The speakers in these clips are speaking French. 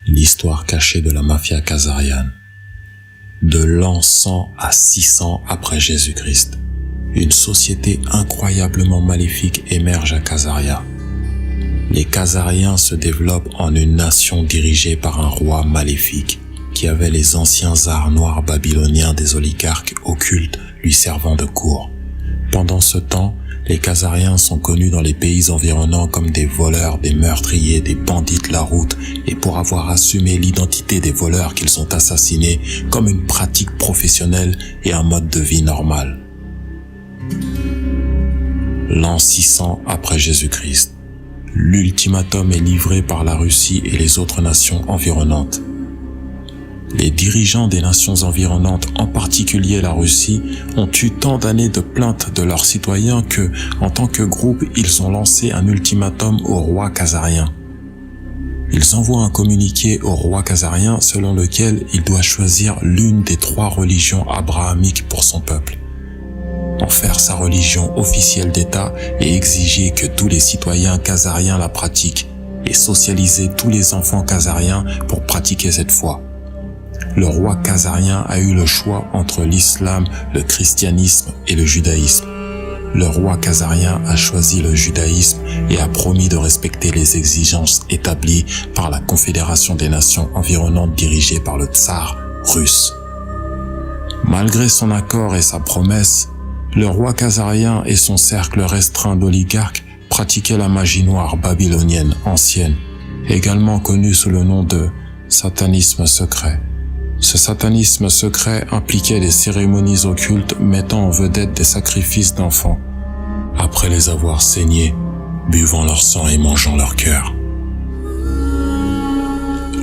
L'histoire cachée de la mafia khazariane. De l'an 100 à 600 après Jésus-Christ, une société incroyablement maléfique émerge à Khazaria. Les Khazariens se développent en une nation dirigée par un roi maléfique qui avait les anciens arts noirs babyloniens des oligarques occultes lui servant de cour. Pendant ce temps, les Khazariens sont connus dans les pays environnants comme des voleurs, des meurtriers, des bandits de la route et pour avoir assumé l'identité des voleurs qu'ils ont assassinés comme une pratique professionnelle et un mode de vie normal. L'an 600 après Jésus-Christ. L'ultimatum est livré par la Russie et les autres nations environnantes. Les dirigeants des nations environnantes, en particulier la Russie, ont eu tant d'années de plaintes de leurs citoyens que, en tant que groupe, ils ont lancé un ultimatum au roi khazarien. Ils envoient un communiqué au roi khazarien selon lequel il doit choisir l'une des 3 religions abrahamiques pour son peuple, en faire sa religion officielle d'État et exiger que tous les citoyens khazariens la pratiquent et socialiser tous les enfants khazariens pour pratiquer cette foi. Le roi khazarien a eu le choix entre l'islam, le christianisme et le judaïsme. Le roi khazarien a choisi le judaïsme et a promis de respecter les exigences établies par la Confédération des Nations environnantes dirigée par le tsar russe. Malgré son accord et sa promesse, le roi khazarien et son cercle restreint d'oligarques pratiquaient la magie noire babylonienne ancienne, également connue sous le nom de satanisme secret. Ce satanisme secret impliquait des cérémonies occultes mettant en vedette des sacrifices d'enfants, après les avoir saignés, buvant leur sang et mangeant leur cœur.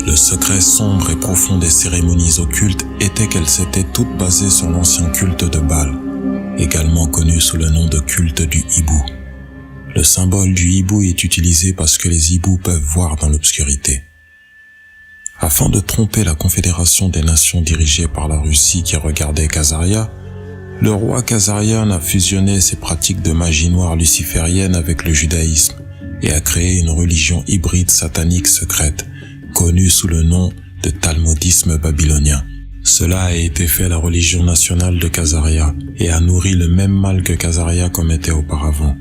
Le secret sombre et profond des cérémonies occultes était qu'elles étaient toutes basées sur l'ancien culte de Baal, également connu sous le nom de culte du hibou. Le symbole du hibou est utilisé parce que les hiboux peuvent voir dans l'obscurité. Afin de tromper la Confédération des Nations dirigée par la Russie qui regardait Khazaria, le roi khazarien a fusionné ses pratiques de magie noire luciférienne avec le judaïsme et a créé une religion hybride satanique secrète, connue sous le nom de talmudisme babylonien. Cela a été fait la religion nationale de Khazaria et a nourri le même mal que Khazaria commettait auparavant.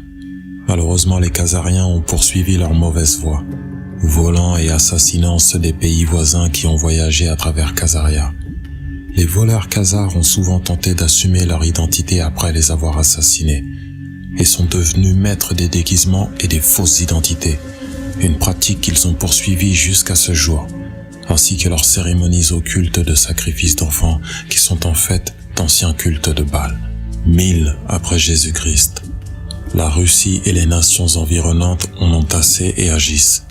Malheureusement, les Khazariens ont poursuivi leur mauvaise voie, volant et assassinant ceux des pays voisins qui ont voyagé à travers Khazaria. Les voleurs khazars ont souvent tenté d'assumer leur identité après les avoir assassinés et sont devenus maîtres des déguisements et des fausses identités, une pratique qu'ils ont poursuivie jusqu'à ce jour, ainsi que leurs cérémonies occultes de sacrifice d'enfants qui sont en fait d'anciens cultes de Baal. 1000 après Jésus-Christ. La Russie et les nations environnantes en ont assez et agissent.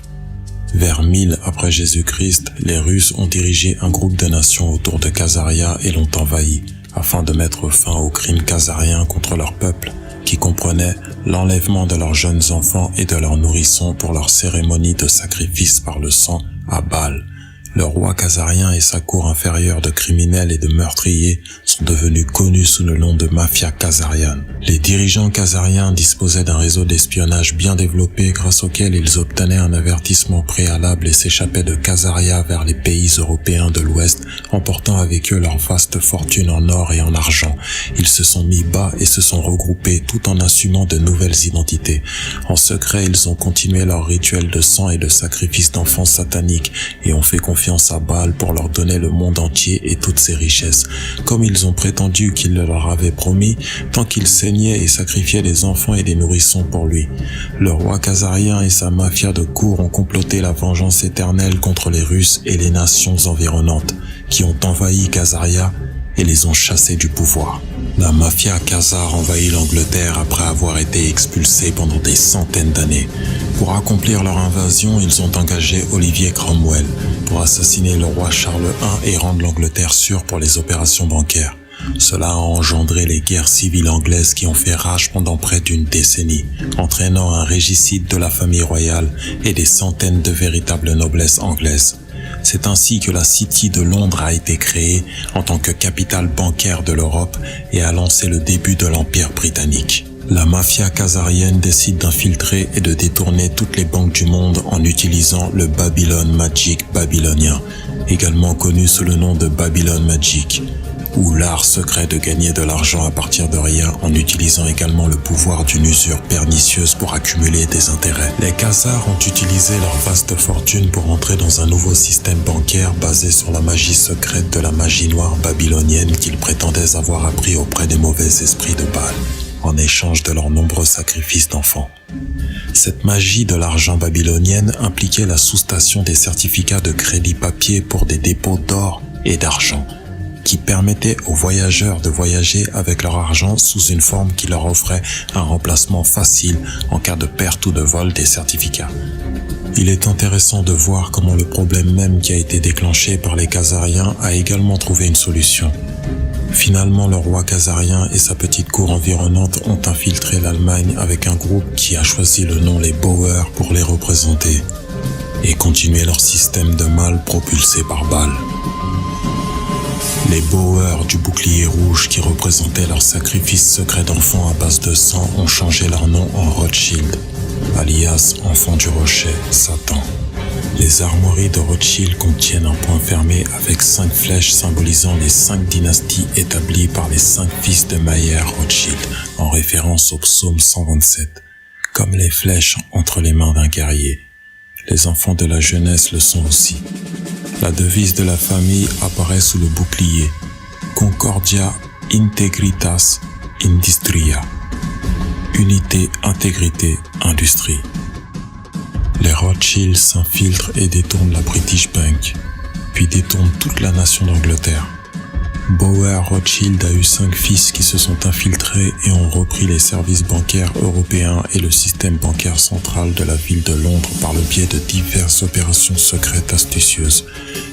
Vers 1000 après Jésus-Christ, les Russes ont dirigé un groupe de nations autour de Khazaria et l'ont envahi, afin de mettre fin aux crimes khazariens contre leur peuple, qui comprenait l'enlèvement de leurs jeunes enfants et de leurs nourrissons pour leur cérémonie de sacrifice par le sang à Baal. Le roi khazarien et sa cour inférieure de criminels et de meurtriers sont devenus connus sous le nom de mafia khazariane. Les dirigeants khazariens disposaient d'un réseau d'espionnage bien développé grâce auquel ils obtenaient un avertissement préalable et s'échappaient de Khazaria vers les pays européens de l'Ouest, emportant avec eux leur vaste fortune en or et en argent. Ils se sont mis bas et se sont regroupés tout en assumant de nouvelles identités. En secret, ils ont continué leur rituel de sang et de sacrifice d'enfants sataniques et ont fait confiance à Baal pour leur donner le monde entier et toutes ses richesses, comme ils ont prétendu qu'il le leur avait promis, tant qu'ils saignaient et sacrifiaient des enfants et des nourrissons pour lui. Le roi khazarien et sa mafia de cour ont comploté la vengeance éternelle contre les Russes et les nations environnantes, qui ont envahi Khazaria et les ont chassés du pouvoir. La mafia khazare envahit l'Angleterre après avoir été expulsée pendant des centaines d'années. Pour accomplir leur invasion, ils ont engagé Olivier Cromwell pour assassiner le roi Charles I et rendre l'Angleterre sûre pour les opérations bancaires. Cela a engendré les guerres civiles anglaises qui ont fait rage pendant près d'une décennie, entraînant un régicide de la famille royale et des centaines de véritables noblesses anglaises. C'est ainsi que la City de Londres a été créée en tant que capitale bancaire de l'Europe et a lancé le début de l'Empire britannique. La mafia khazarienne décide d'infiltrer et de détourner toutes les banques du monde en utilisant le Babylon Magic babylonien, également connu sous le nom de Babylon Magic, ou l'art secret de gagner de l'argent à partir de rien en utilisant également le pouvoir d'une usure pernicieuse pour accumuler des intérêts. Les Khazars ont utilisé leur vaste fortune pour entrer dans un nouveau système bancaire basé sur la magie secrète de la magie noire babylonienne qu'ils prétendaient avoir appris auprès des mauvais esprits de Baal, en échange de leurs nombreux sacrifices d'enfants. Cette magie de l'argent babylonienne impliquait la soustation des certificats de crédit papier pour des dépôts d'or et d'argent, qui permettait aux voyageurs de voyager avec leur argent sous une forme qui leur offrait un remplacement facile en cas de perte ou de vol des certificats. Il est intéressant de voir comment le problème même qui a été déclenché par les Khazariens a également trouvé une solution. Finalement, le roi khazarien et sa petite cour environnante ont infiltré l'Allemagne avec un groupe qui a choisi le nom les Boers pour les représenter et continuer leur système de mal propulsé par Baal. Les Boers du bouclier rouge qui représentaient leur sacrifice secret d'enfants à base de sang ont changé leur nom en Rothschild, alias enfant du rocher, Satan. Les armoiries de Rothschild contiennent un point fermé avec 5 flèches symbolisant les 5 dynasties établies par les 5 fils de Mayer Rothschild, en référence au psaume 127. Comme les flèches entre les mains d'un guerrier, les enfants de la jeunesse le sont aussi. La devise de la famille apparaît sous le bouclier, Concordia Integritas Industria, unité, intégrité, industrie. Les Rothschild s'infiltrent et détournent la British Bank, puis détournent toute la nation d'Angleterre. Boer Rothschild a eu 5 fils qui se sont infiltrés et ont repris les services bancaires européens et le système bancaire central de la ville de Londres par le biais de diverses opérations secrètes astucieuses,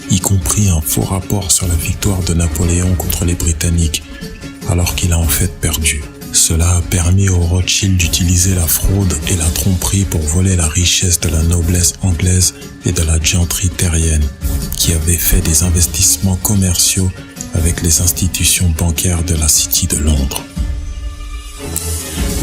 y compris un faux rapport sur la victoire de Napoléon contre les Britanniques, alors qu'il a en fait perdu. Cela a permis aux Rothschild d'utiliser la fraude et la tromperie pour voler la richesse de la noblesse anglaise et de la gentry terrienne, qui avait fait des investissements commerciaux avec les institutions bancaires de la City de Londres.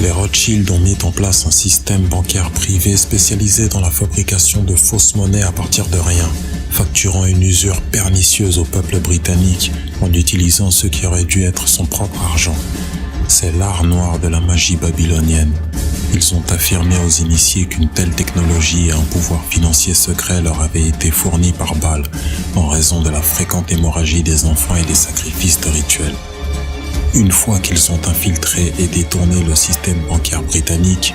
Les Rothschild ont mis en place un système bancaire privé spécialisé dans la fabrication de fausses monnaies à partir de rien, facturant une usure pernicieuse au peuple britannique en utilisant ce qui aurait dû être son propre argent. C'est l'art noir de la magie babylonienne. Ils ont affirmé aux initiés qu'une telle technologie et un pouvoir financier secret leur avaient été fournis par Baal en raison de la fréquente hémorragie des enfants et des sacrifices de rituels. Une fois qu'ils ont infiltré et détourné le système bancaire britannique,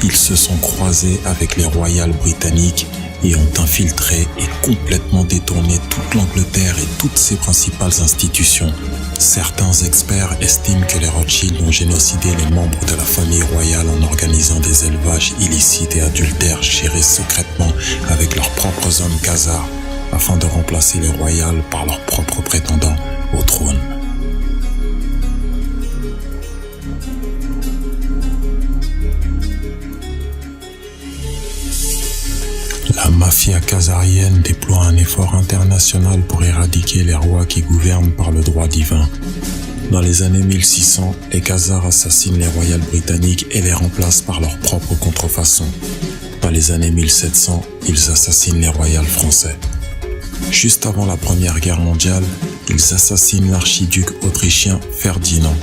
ils se sont croisés avec les royales britanniques et ont infiltré et complètement détourné toute l'Angleterre et toutes ses principales institutions. Certains experts estiment que les Rothschild ont génocidé les membres de la famille royale en organisant des élevages illicites et adultères gérés secrètement avec leurs propres hommes khazars afin de remplacer les royales par leurs propres prétendants au trône. La mafia khazarienne déploie un effort international pour éradiquer les rois qui gouvernent par le droit divin. Dans les années 1600, les Khazars assassinent les royales britanniques et les remplacent par leurs propres contrefaçons. Dans les années 1700, ils assassinent les royales français. Juste avant la Première Guerre mondiale, ils assassinent l'archiduc autrichien Ferdinand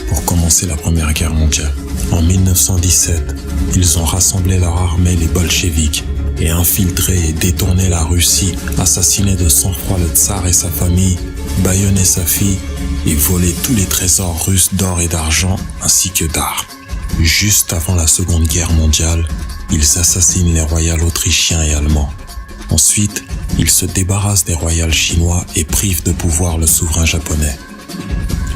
pour commencer la Première Guerre mondiale. En 1917, ils ont rassemblé leur armée, les bolcheviks, et infiltré et détourné la Russie, assassiné de sang-froid le tsar et sa famille, bâillonné sa fille et volé tous les trésors russes d'or et d'argent ainsi que d'armes. Juste avant la Seconde Guerre mondiale, ils assassinent les royales autrichiens et allemands. Ensuite, ils se débarrassent des royales chinois et privent de pouvoir le souverain japonais.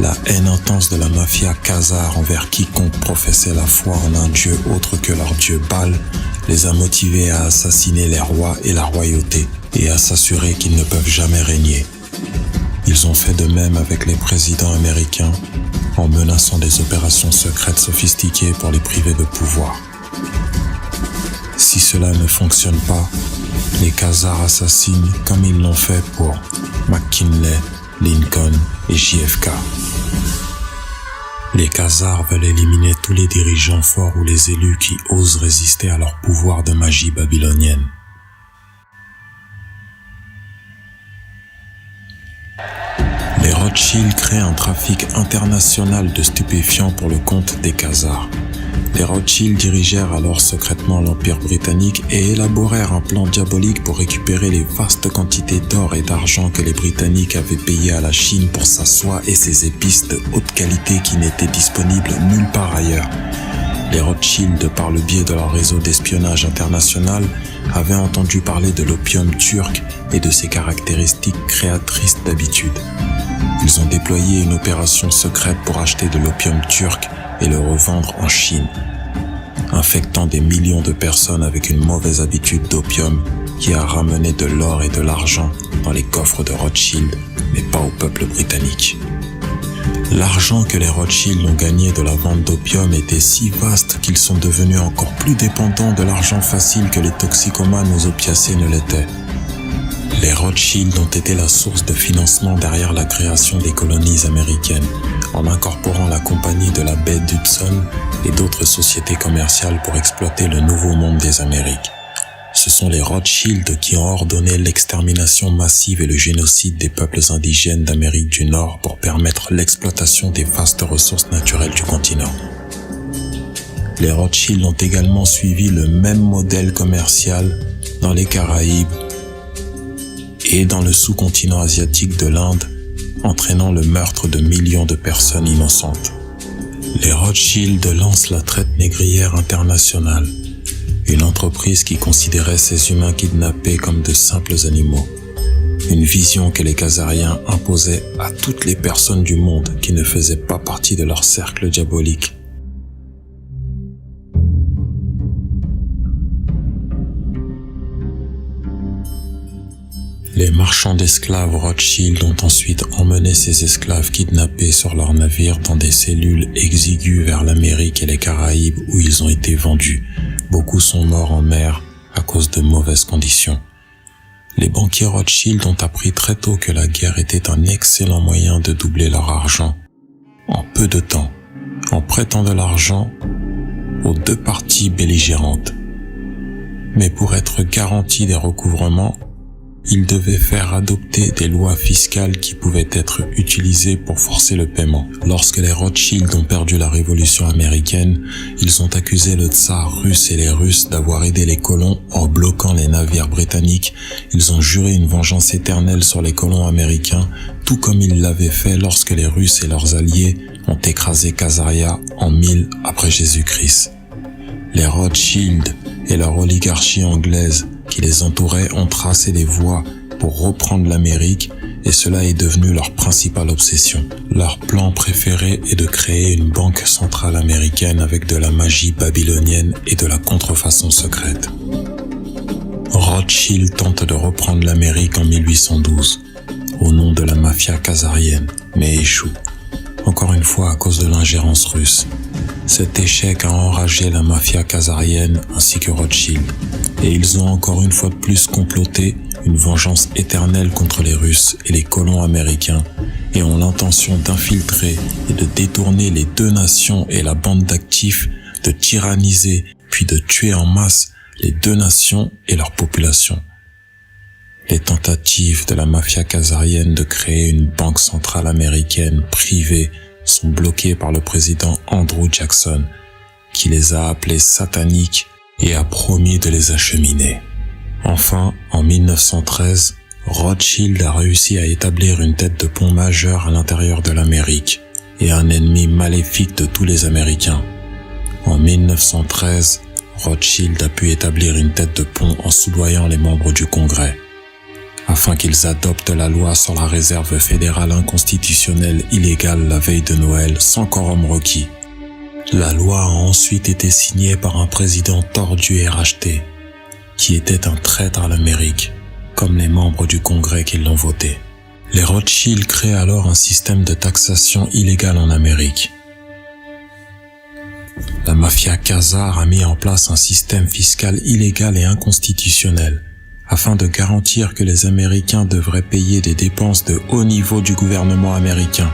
La haine intense de la mafia khazare envers quiconque professait la foi en un dieu autre que leur dieu Baal les a motivés à assassiner les rois et la royauté et à s'assurer qu'ils ne peuvent jamais régner. Ils ont fait de même avec les présidents américains en menaçant des opérations secrètes sophistiquées pour les priver de pouvoir. Si cela ne fonctionne pas, les Khazars assassinent comme ils l'ont fait pour McKinley, Lincoln et JFK. Les Khazars veulent éliminer tous les dirigeants forts ou les élus qui osent résister à leur pouvoir de magie babylonienne. Les Rothschild créent un trafic international de stupéfiants pour le compte des Khazars. Les Rothschild dirigèrent alors secrètement l'Empire britannique et élaborèrent un plan diabolique pour récupérer les vastes quantités d'or et d'argent que les Britanniques avaient payé à la Chine pour sa soie et ses épices de haute qualité qui n'étaient disponibles nulle part ailleurs. Les Rothschild, par le biais de leur réseau d'espionnage international, avaient entendu parler de l'opium turc et de ses caractéristiques créatrices d'habitude. Ils ont déployé une opération secrète pour acheter de l'opium turc et le revendre en Chine, infectant des millions de personnes avec une mauvaise habitude d'opium qui a ramené de l'or et de l'argent dans les coffres de Rothschild, mais pas au peuple britannique. L'argent que les Rothschild ont gagné de la vente d'opium était si vaste qu'ils sont devenus encore plus dépendants de l'argent facile que les toxicomanes aux opiacés ne l'étaient. Les Rothschild ont été la source de financement derrière la création des colonies américaines, en incorporant la compagnie de la baie d'Hudson et d'autres sociétés commerciales pour exploiter le nouveau monde des Amériques. Ce sont les Rothschild qui ont ordonné l'extermination massive et le génocide des peuples indigènes d'Amérique du Nord pour permettre l'exploitation des vastes ressources naturelles du continent. Les Rothschild ont également suivi le même modèle commercial dans les Caraïbes et dans le sous-continent asiatique de l'Inde, entraînant le meurtre de millions de personnes innocentes. Les Rothschild lancent la traite négrière internationale, une entreprise qui considérait ces humains kidnappés comme de simples animaux. Une vision que les Khazariens imposaient à toutes les personnes du monde qui ne faisaient pas partie de leur cercle diabolique. Les marchands d'esclaves Rothschild ont ensuite emmené ces esclaves kidnappés sur leurs navires dans des cellules exiguës vers l'Amérique et les Caraïbes où ils ont été vendus. Beaucoup sont morts en mer à cause de mauvaises conditions. Les banquiers Rothschild ont appris très tôt que la guerre était un excellent moyen de doubler leur argent en peu de temps, en prêtant de l'argent aux deux parties belligérantes. Mais pour être garantis des recouvrements, ils devaient faire adopter des lois fiscales qui pouvaient être utilisées pour forcer le paiement. Lorsque les Rothschild ont perdu la révolution américaine, ils ont accusé le tsar russe et les Russes d'avoir aidé les colons en bloquant les navires britanniques. Ils ont juré une vengeance éternelle sur les colons américains, tout comme ils l'avaient fait lorsque les Russes et leurs alliés ont écrasé Khazaria en 1000 après Jésus-Christ. Les Rothschild et leur oligarchie anglaise qui les entourait ont tracé des voies pour reprendre l'Amérique et cela est devenu leur principale obsession. Leur plan préféré est de créer une banque centrale américaine avec de la magie babylonienne et de la contrefaçon secrète. Rothschild tente de reprendre l'Amérique en 1812 au nom de la mafia khazarienne, mais échoue. Encore une fois à cause de l'ingérence russe. Cet échec a enragé la mafia khazarienne ainsi que Rothschild, et ils ont encore une fois de plus comploté une vengeance éternelle contre les Russes et les colons américains, et ont l'intention d'infiltrer et de détourner les deux nations et la bande d'actifs, de tyranniser puis de tuer en masse les deux nations et leur population. Les tentatives de la mafia khazarienne de créer une banque centrale américaine privée sont bloquées par le président Andrew Jackson, qui les a appelées sataniques et a promis de les acheminer. Enfin, en 1913, Rothschild a réussi à établir une tête de pont majeure à l'intérieur de l'Amérique et un ennemi maléfique de tous les Américains. En 1913, Rothschild a pu établir une tête de pont en soudoyant les membres du Congrès, afin qu'ils adoptent la loi sur la réserve fédérale inconstitutionnelle illégale la veille de Noël sans quorum requis. La loi a ensuite été signée par un président tordu et racheté, qui était un traître à l'Amérique, comme les membres du Congrès qui l'ont voté. Les Rothschild créent alors un système de taxation illégale en Amérique. La mafia khazare a mis en place un système fiscal illégal et inconstitutionnel, afin de garantir que les Américains devraient payer des dépenses de haut niveau du gouvernement américain,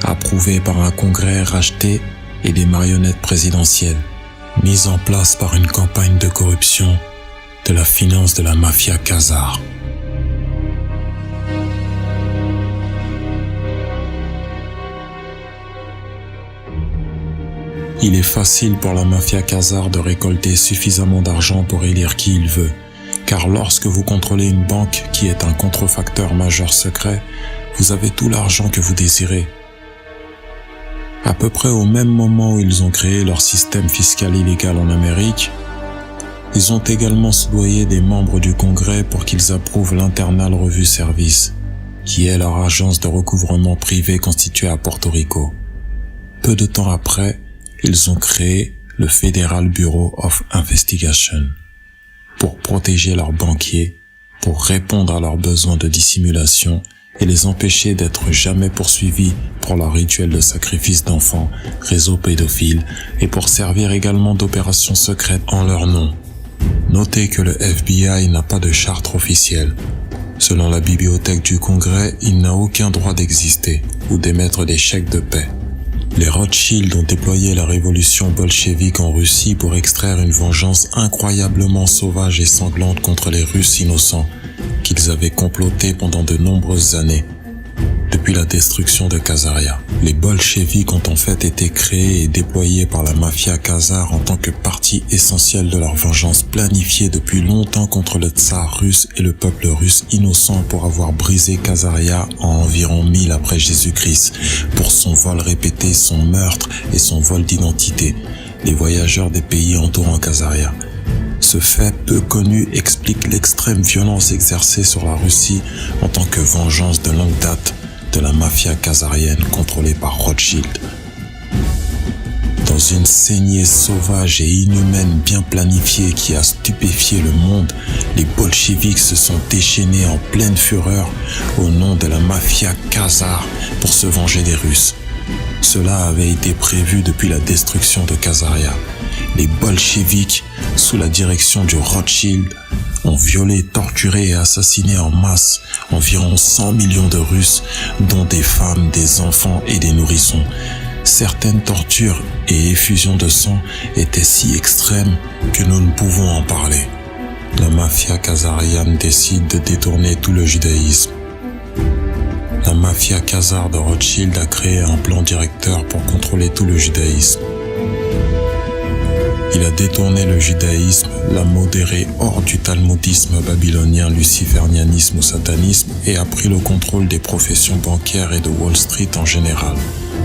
approuvée par un congrès racheté et des marionnettes présidentielles, mise en place par une campagne de corruption de la finance de la mafia khazare. Il est facile pour la mafia khazare de récolter suffisamment d'argent pour élire qui il veut, car lorsque vous contrôlez une banque qui est un contrefacteur majeur secret, vous avez tout l'argent que vous désirez. À peu près au même moment où ils ont créé leur système fiscal illégal en Amérique, ils ont également soudoyé des membres du Congrès pour qu'ils approuvent l'Internal Review Service, qui est leur agence de recouvrement privé constituée à Porto Rico. Peu de temps après, ils ont créé le Federal Bureau of Investigation pour protéger leurs banquiers, pour répondre à leurs besoins de dissimulation et les empêcher d'être jamais poursuivis pour leur rituel de sacrifice d'enfants, réseau pédophile et pour servir également d'opérations secrètes en leur nom. Notez que le FBI n'a pas de charte officielle. Selon la bibliothèque du Congrès, il n'a aucun droit d'exister ou d'émettre des chèques de paix. Les Rothschild ont déployé la révolution bolchevique en Russie pour extraire une vengeance incroyablement sauvage et sanglante contre les Russes innocents qu'ils avaient complotés pendant de nombreuses années. Depuis la destruction de Khazaria, les bolcheviks ont en fait été créés et déployés par la mafia khazare en tant que partie essentielle de leur vengeance planifiée depuis longtemps contre le tsar russe et le peuple russe innocent pour avoir brisé Khazaria en environ 1000 après Jésus-Christ pour son vol répété, son meurtre et son vol d'identité, les voyageurs des pays entourant Khazaria. Ce fait peu connu explique l'extrême violence exercée sur la Russie en tant que vengeance de longue date de la mafia khazarienne contrôlée par Rothschild. Dans une saignée sauvage et inhumaine bien planifiée qui a stupéfié le monde, les bolcheviks se sont déchaînés en pleine fureur au nom de la mafia khazare pour se venger des Russes. Cela avait été prévu depuis la destruction de Khazaria. Les bolcheviks, sous la direction du Rothschild, ont violé, torturé et assassiné en masse environ 100 millions de Russes, dont des femmes, des enfants et des nourrissons. Certaines tortures et effusions de sang étaient si extrêmes que nous ne pouvons en parler. La mafia khazarienne décide de détourner tout le judaïsme. La mafia khazare de Rothschild a créé un plan directeur pour contrôler tout le judaïsme. Il a détourné le judaïsme, l'a modéré hors du talmudisme babylonien, luciférianisme ou satanisme et a pris le contrôle des professions bancaires et de Wall Street en général,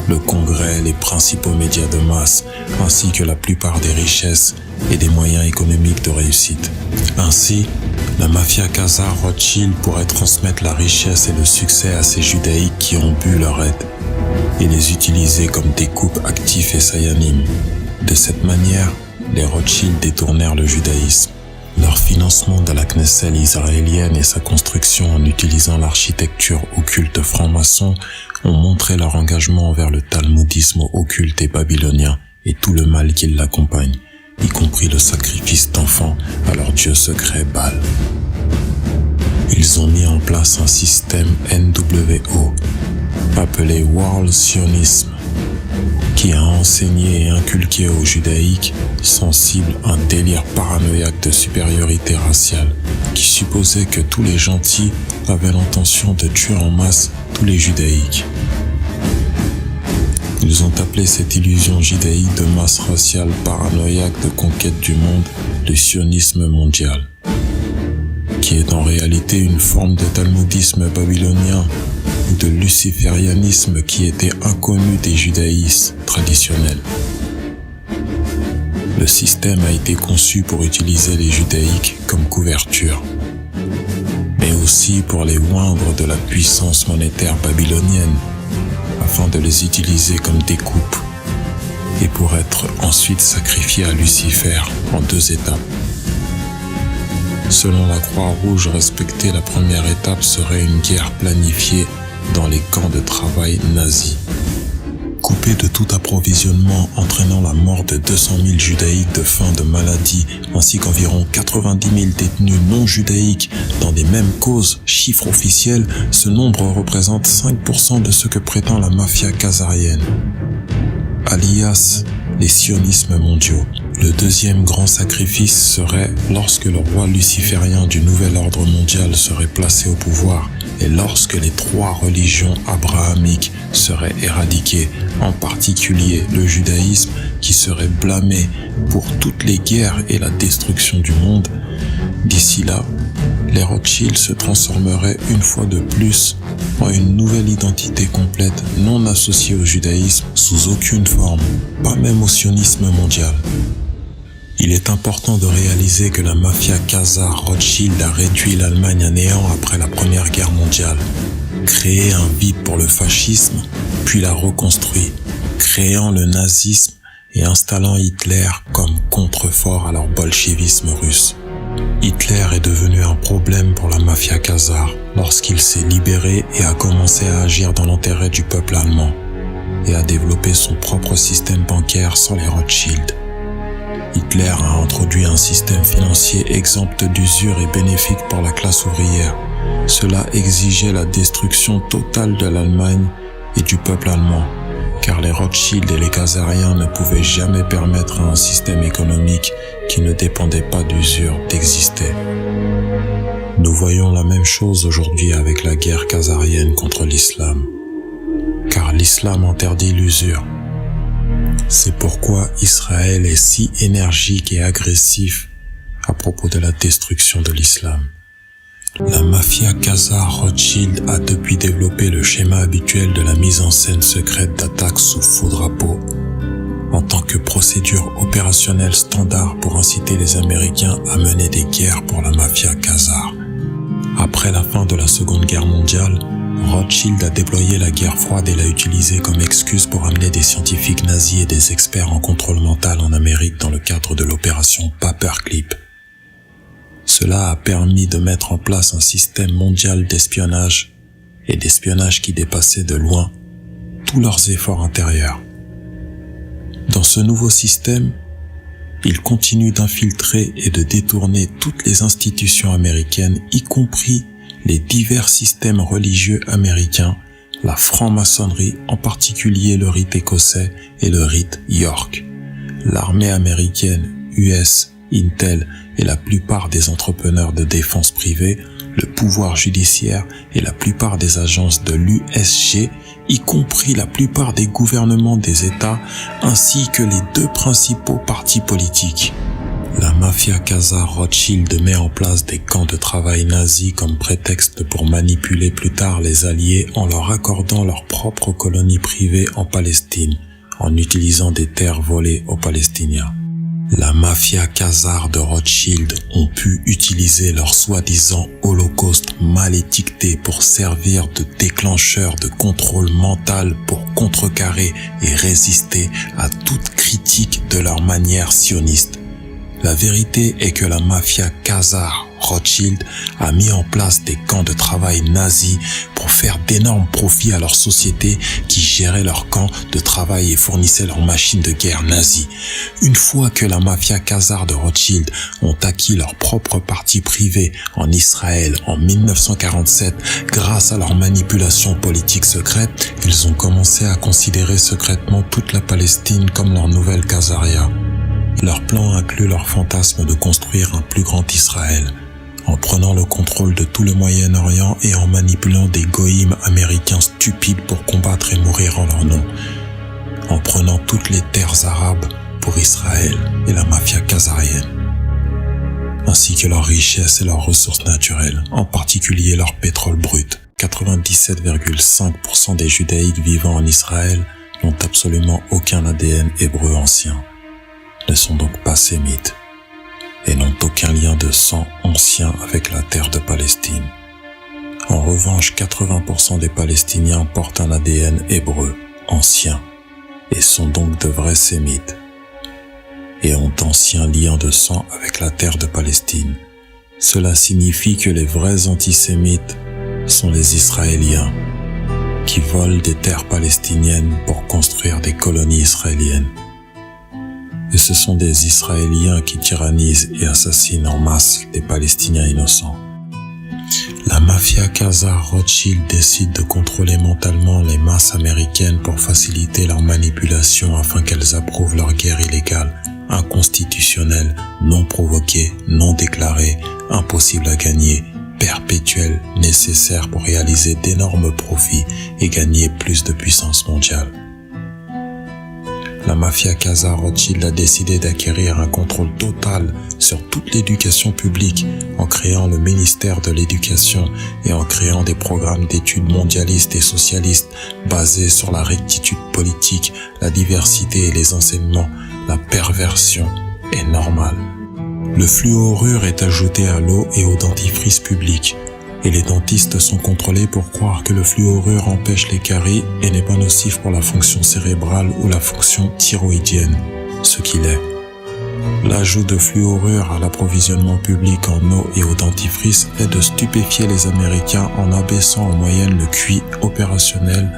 le Congrès, les principaux médias de masse, ainsi que la plupart des richesses et des moyens économiques de réussite. Ainsi, la mafia khazare Rothschild pourrait transmettre la richesse et le succès à ces judaïques qui ont bu leur aide et les utiliser comme découpes actifs et sayanim. De cette manière, les Rothschild détournèrent le judaïsme. Leur financement de la Knesset israélienne et sa construction en utilisant l'architecture occulte franc-maçon ont montré leur engagement envers le talmudisme occulte et babylonien et tout le mal qui l'accompagne, y compris le sacrifice d'enfants à leur dieu secret Baal. Ils ont mis en place un système NWO, appelé World Zionism, qui a enseigné et inculqué aux judaïques sensibles un délire paranoïaque de supériorité raciale qui supposait que tous les gentils avaient l'intention de tuer en masse tous les judaïques. Ils ont appelé cette illusion judaïque de masse raciale paranoïaque de conquête du monde le sionisme mondial, qui est en réalité une forme de talmudisme babylonien ou de luciférianisme qui était inconnu des judaïstes traditionnels. Le système a été conçu pour utiliser les judaïques comme couverture, mais aussi pour les oindre de la puissance monétaire babylonienne, afin de les utiliser comme découpe, et pour être ensuite sacrifiés à Lucifer en 2 étapes. Selon la Croix-Rouge, respecter la première étape serait une guerre planifiée dans les camps de travail nazis. Coupés de tout approvisionnement, entraînant la mort de 200 000 judaïques de faim, de maladie, ainsi qu'environ 90 000 détenus non judaïques dans des mêmes causes, chiffre officiel, ce nombre représente 5% de ce que prétend la mafia khazarienne. Alias, les sionismes mondiaux. Le deuxième grand sacrifice serait lorsque le roi luciférien du nouvel ordre mondial serait placé au pouvoir et lorsque les 3 religions abrahamiques seraient éradiquées, en particulier le judaïsme qui serait blâmé pour toutes les guerres et la destruction du monde. D'ici là, les Rothschild se transformeraient une fois de plus en une nouvelle identité complète non associée au judaïsme sous aucune forme, pas même au sionisme mondial. Il est important de réaliser que la mafia khazare Rothschild a réduit l'Allemagne à néant après la Première Guerre mondiale, créé un vide pour le fascisme, puis l'a reconstruit, créant le nazisme et installant Hitler comme contrefort à leur bolchevisme russe. Hitler est devenu un problème pour la mafia khazare lorsqu'il s'est libéré et a commencé à agir dans l'intérêt du peuple allemand et a développé son propre système bancaire sans les Rothschild. Hitler a introduit un système financier exempt d'usure et bénéfique pour la classe ouvrière. Cela exigeait la destruction totale de l'Allemagne et du peuple allemand, car les Rothschild et les khazariens ne pouvaient jamais permettre à un système économique qui ne dépendait pas d'usure d'exister. Nous voyons la même chose aujourd'hui avec la guerre khazarienne contre l'islam, car l'islam interdit l'usure. C'est pourquoi Israël est si énergique et agressif à propos de la destruction de l'islam. La mafia khazare Rothschild a depuis développé le schéma habituel de la mise en scène secrète d'attaques sous faux drapeau, en tant que procédure opérationnelle standard pour inciter les Américains à mener des guerres pour la mafia khazare. Après la fin de la Seconde Guerre mondiale, Rothschild a déployé la guerre froide et l'a utilisée comme excuse pour amener des scientifiques nazis et des experts en contrôle mental en Amérique dans le cadre de l'opération Paperclip. Cela a permis de mettre en place un système mondial d'espionnage et d'espionnage qui dépassait de loin tous leurs efforts intérieurs. Dans ce nouveau système, ils continuent d'infiltrer et de détourner toutes les institutions américaines, y compris les divers systèmes religieux américains, la franc-maçonnerie, en particulier le rite écossais et le rite York, l'armée américaine, US, Intel et la plupart des entrepreneurs de défense privée, le pouvoir judiciaire et la plupart des agences de l'USG, y compris la plupart des gouvernements des États, ainsi que les 2 principaux partis politiques. La mafia khazare Rothschild met en place des camps de travail nazis comme prétexte pour manipuler plus tard les Alliés en leur accordant leur propre colonie privée en Palestine, en utilisant des terres volées aux Palestiniens. La mafia khazare de Rothschild ont pu utiliser leur soi-disant holocauste mal étiqueté pour servir de déclencheur de contrôle mental pour contrecarrer et résister à toute critique de leur manière sioniste. La vérité est que la mafia khazare Rothschild a mis en place des camps de travail nazis pour faire d'énormes profits à leur société qui gérait leurs camps de travail et fournissait leurs machines de guerre nazies. Une fois que la mafia khazare de Rothschild ont acquis leur propre parti privé en Israël en 1947 grâce à leur manipulation politique secrète, ils ont commencé à considérer secrètement toute la Palestine comme leur nouvelle Khazaria. Leur plan inclut leur fantasme de construire un plus grand Israël, en prenant le contrôle de tout le Moyen-Orient et en manipulant des goïms américains stupides pour combattre et mourir en leur nom, en prenant toutes les terres arabes pour Israël et la mafia khazarienne, ainsi que leurs richesses et leurs ressources naturelles, en particulier leur pétrole brut. 97,5% des judaïques vivant en Israël n'ont absolument aucun ADN hébreu ancien, ne sont donc pas sémites et n'ont aucun lien de sang ancien avec la terre de Palestine. En revanche, 80% des Palestiniens portent un ADN hébreu ancien et sont donc de vrais sémites et ont d'anciens liens de sang avec la terre de Palestine. Cela signifie que les vrais antisémites sont les Israéliens, qui volent des terres palestiniennes pour construire des colonies israéliennes. Et ce sont des Israéliens qui tyrannisent et assassinent en masse des Palestiniens innocents. La mafia Khazar Rothschild décide de contrôler mentalement les masses américaines pour faciliter leur manipulation afin qu'elles approuvent leur guerre illégale, inconstitutionnelle, non provoquée, non déclarée, impossible à gagner, perpétuelle, nécessaire pour réaliser d'énormes profits et gagner plus de puissance mondiale. La mafia Khazar Rothschild a décidé d'acquérir un contrôle total sur toute l'éducation publique en créant le ministère de l'Éducation et en créant des programmes d'études mondialistes et socialistes basés sur la rectitude politique, la diversité et les enseignements. La perversion est normale. Le fluorure est ajouté à l'eau et au dentifrice public. Et les dentistes sont contrôlés pour croire que le fluorure empêche les caries et n'est pas nocif pour la fonction cérébrale ou la fonction thyroïdienne, ce qu'il est. L'ajout de fluorure à l'approvisionnement public en eau et au dentifrice est de stupéfier les Américains en abaissant en moyenne le QI opérationnel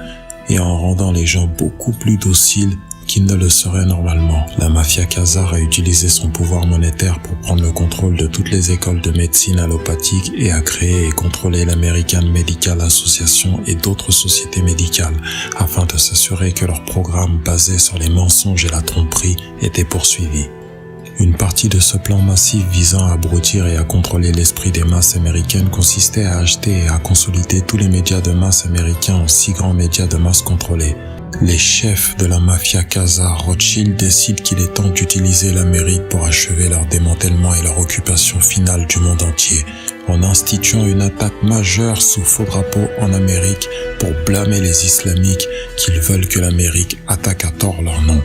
et en rendant les gens beaucoup plus dociles qu'ils ne le seraient normalement. La mafia Khazar a utilisé son pouvoir monétaire pour prendre le contrôle de toutes les écoles de médecine allopathique et a créé et contrôlé l'American Medical Association et d'autres sociétés médicales afin de s'assurer que leurs programmes basés sur les mensonges et la tromperie étaient poursuivis. Une partie de ce plan massif visant à abrutir et à contrôler l'esprit des masses américaines consistait à acheter et à consolider tous les médias de masse américains en 6 grands médias de masse contrôlés. Les chefs de la mafia Khazar Rothschild décident qu'il est temps d'utiliser l'Amérique pour achever leur démantèlement et leur occupation finale du monde entier, en instituant une attaque majeure sous faux drapeau en Amérique pour blâmer les islamiques qu'ils veulent que l'Amérique attaque à tort leur nom.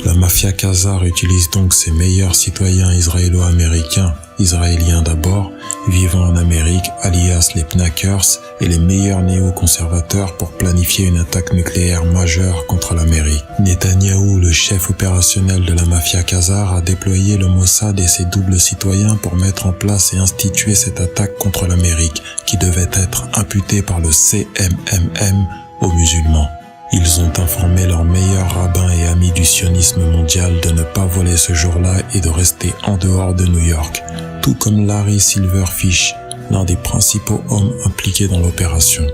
La mafia Khazar utilise donc ses meilleurs citoyens israélo-américains, israéliens d'abord, vivant en Amérique, alias les Pnackers, et les meilleurs néoconservateurs pour planifier une attaque nucléaire majeure contre l'Amérique. Netanyahou, le chef opérationnel de la mafia Khazar, a déployé le Mossad et ses doubles citoyens pour mettre en place et instituer cette attaque contre l'Amérique, qui devait être imputée par le CMMM aux musulmans. Ils ont informé leurs meilleurs rabbins et amis du sionisme mondial de ne pas voler ce jour-là et de rester en dehors de New York, tout comme Larry Silverfish, l'un des principaux hommes impliqués dans l'opération.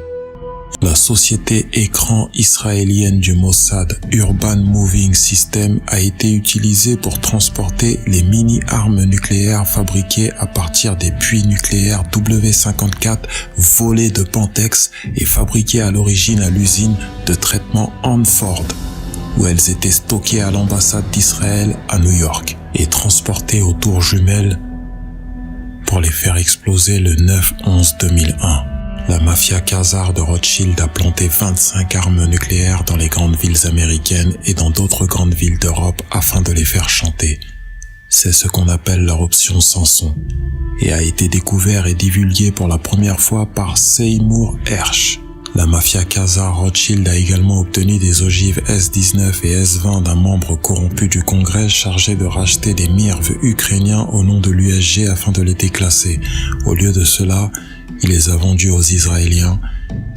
La société écran israélienne du Mossad, Urban Moving System, a été utilisée pour transporter les mini-armes nucléaires fabriquées à partir des puits nucléaires W54 volés de Pantex et fabriquées à l'origine à l'usine de traitement Hanford, où elles étaient stockées à l'ambassade d'Israël à New York et transportées aux tours jumelles pour les faire exploser le 9/11/2001. La mafia Khazar de Rothschild a planté 25 armes nucléaires dans les grandes villes américaines et dans d'autres grandes villes d'Europe afin de les faire chanter. C'est ce qu'on appelle leur option Samson et a été découvert et divulgué pour la première fois par Seymour Hersh. La mafia Khazar Rothschild a également obtenu des ogives S-19 et S-20 d'un membre corrompu du Congrès chargé de racheter des MIRV ukrainiens au nom de l'USG afin de les déclasser. Au lieu de cela, il les a vendus aux Israéliens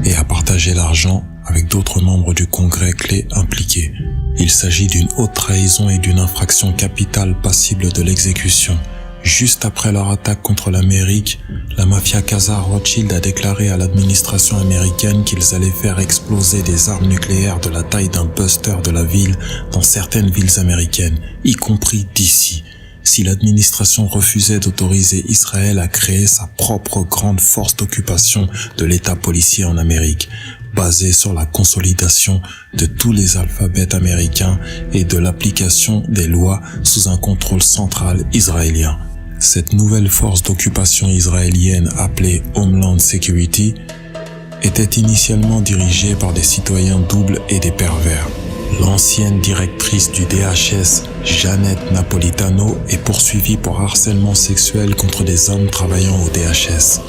et a partagé l'argent avec d'autres membres du Congrès clés impliqués. Il s'agit d'une haute trahison et d'une infraction capitale passible de l'exécution. Juste après leur attaque contre l'Amérique, la mafia Khazar Rothschild a déclaré à l'administration américaine qu'ils allaient faire exploser des armes nucléaires de la taille d'un buster de la ville dans certaines villes américaines, y compris d'ici, si l'administration refusait d'autoriser Israël à créer sa propre grande force d'occupation de l'État policier en Amérique, basée sur la consolidation de tous les alphabets américains et de l'application des lois sous un contrôle central israélien. Cette nouvelle force d'occupation israélienne appelée Homeland Security était initialement dirigée par des citoyens doubles et des pervers. L'ancienne directrice du DHS, Janet Napolitano, est poursuivie pour harcèlement sexuel contre des hommes travaillant au DHS.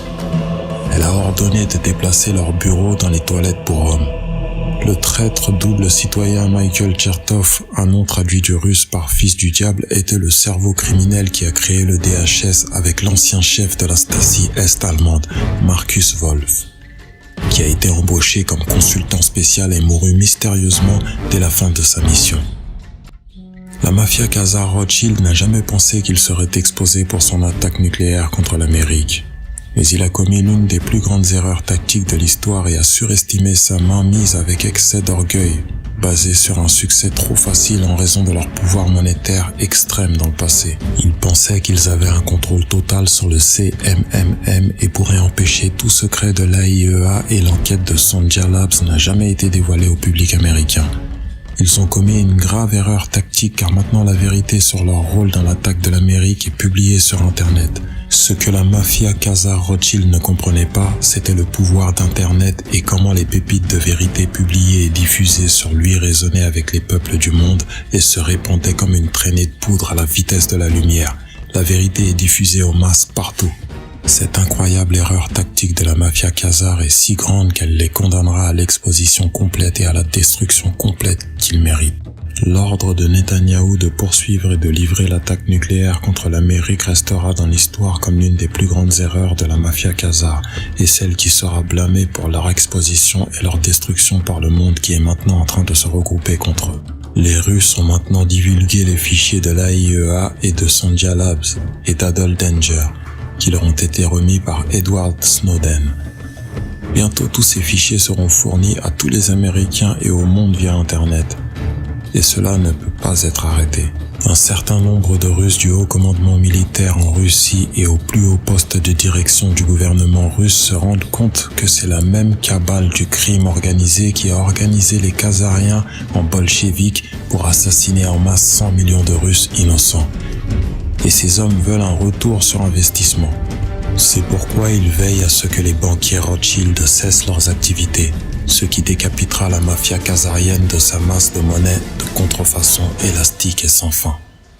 Elle a ordonné de déplacer leur bureau dans les toilettes pour hommes. Le traître double citoyen Michael Chertoff, un nom traduit du russe par fils du diable, était le cerveau criminel qui a créé le DHS avec l'ancien chef de la Stasi est allemande, Markus Wolf. qui a été embauché comme consultant spécial et mourut mystérieusement dès la fin de sa mission. La mafia Khazar Rothschild n'a jamais pensé qu'il serait exposé pour son attaque nucléaire contre l'Amérique. Mais il a commis l'une des plus grandes erreurs tactiques de l'histoire et a surestimé sa mainmise avec excès d'orgueil, basé sur un succès trop facile en raison de leur pouvoir monétaire extrême dans le passé. Ils pensaient qu'ils avaient un contrôle total sur le CMMM et pourraient empêcher tout secret de l'AIEA, et l'enquête de Sandia Labs n'a jamais été dévoilée au public américain. Ils ont commis une grave erreur tactique car maintenant la vérité sur leur rôle dans l'attaque de l'Amérique est publiée sur Internet. Ce que la mafia Khazar Rothschild ne comprenait pas, c'était le pouvoir d'Internet et comment les pépites de vérité publiées et diffusées sur lui résonnaient avec les peuples du monde et se répandaient comme une traînée de poudre à la vitesse de la lumière. La vérité est diffusée aux masses partout. Cette incroyable erreur tactique de la mafia Khazar est si grande qu'elle les condamnera à l'exposition complète et à la destruction complète qu'ils méritent. L'ordre de Netanyahou de poursuivre et de livrer l'attaque nucléaire contre l'Amérique restera dans l'histoire comme l'une des plus grandes erreurs de la mafia Khazar et celle qui sera blâmée pour leur exposition et leur destruction par le monde qui est maintenant en train de se regrouper contre eux. Les Russes ont maintenant divulgué les fichiers de l'AIEA et de Sandia Labs et d'Adol Danger, qui leur ont été remis par Edward Snowden. Bientôt tous ces fichiers seront fournis à tous les Américains et au monde via Internet. Et cela ne peut pas être arrêté. Un certain nombre de Russes du haut commandement militaire en Russie et au plus haut poste de direction du gouvernement russe se rendent compte que c'est la même cabale du crime organisé qui a organisé les Khazariens en bolcheviks pour assassiner en masse 100 millions de Russes innocents. Et ces hommes veulent un retour sur investissement. C'est pourquoi ils veillent à ce que les banquiers Rothschild cessent leurs activités, ce qui décapitera la mafia khazarienne de sa masse de monnaie de contrefaçon élastique et sans fin.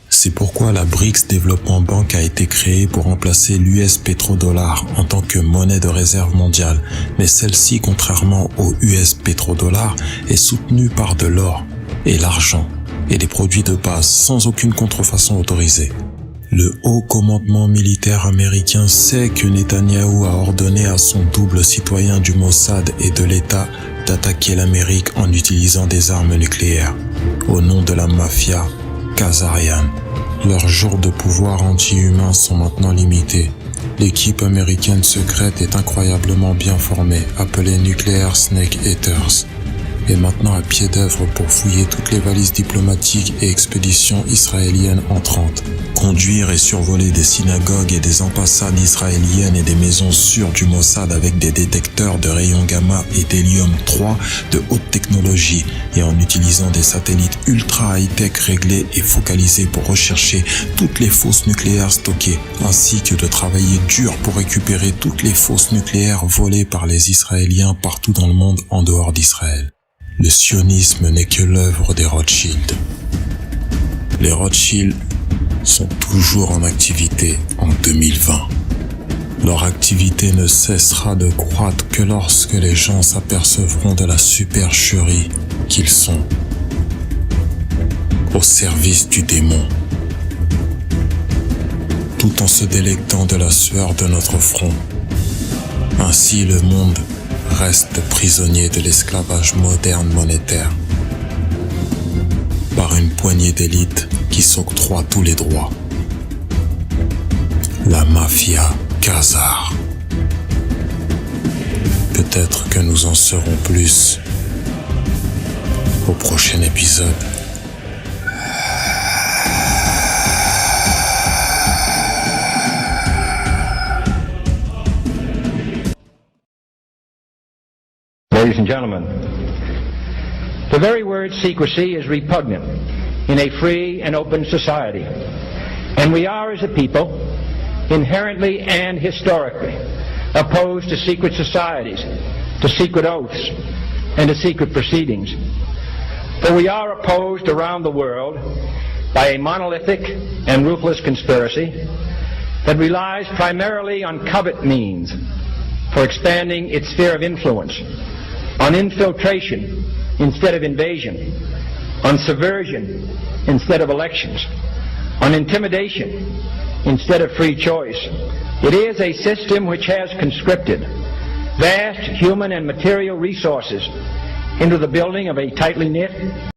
C'est pourquoi la BRICS Development Bank a été créée pour remplacer l'US pétrodollar en tant que monnaie de réserve mondiale, mais celle-ci, contrairement au US pétrodollar, est soutenue par de l'or et l'argent et des produits de base sans aucune contrefaçon autorisée. Le haut commandement militaire américain sait que Netanyahou a ordonné à son double citoyen du Mossad et de l'État d'attaquer l'Amérique en utilisant des armes nucléaires, au nom de la mafia khazarienne. Leurs jours de pouvoir anti-humain sont maintenant limités. L'équipe américaine secrète est incroyablement bien formée, appelée Nuclear Snake Eaters, est maintenant à pied d'œuvre pour fouiller toutes les valises diplomatiques et expéditions israéliennes entrantes, conduire et survoler des synagogues et des ambassades israéliennes et des maisons sûres du Mossad avec des détecteurs de rayons gamma et d'hélium-3 de haute technologie et en utilisant des satellites ultra high-tech réglés et focalisés pour rechercher toutes les fausses nucléaires stockées, ainsi que de travailler dur pour récupérer toutes les fausses nucléaires volées par les Israéliens partout dans le monde en dehors d'Israël. Le sionisme n'est que l'œuvre des Rothschild. Les Rothschild sont toujours en activité en 2020. Leur activité ne cessera de croître que lorsque les gens s'apercevront de la supercherie qu'ils sont, au service du démon, tout en se délectant de la sueur de notre front. Ainsi le monde reste prisonnier de l'esclavage moderne monétaire par une poignée d'élites qui s'octroient tous les droits. La mafia Khazar. Peut-être que nous en saurons plus au prochain épisode. Ladies and gentlemen, the very word secrecy is repugnant in a free and open society. And we are, as a people, inherently and historically opposed to secret societies, to secret oaths, and to secret proceedings. For we are opposed around the world by a monolithic and ruthless conspiracy that relies primarily on covert means for expanding its sphere of influence, on infiltration instead of invasion, on subversion instead of elections, on intimidation instead of free choice. It is a system which has conscripted vast human and material resources into the building of a tightly knit,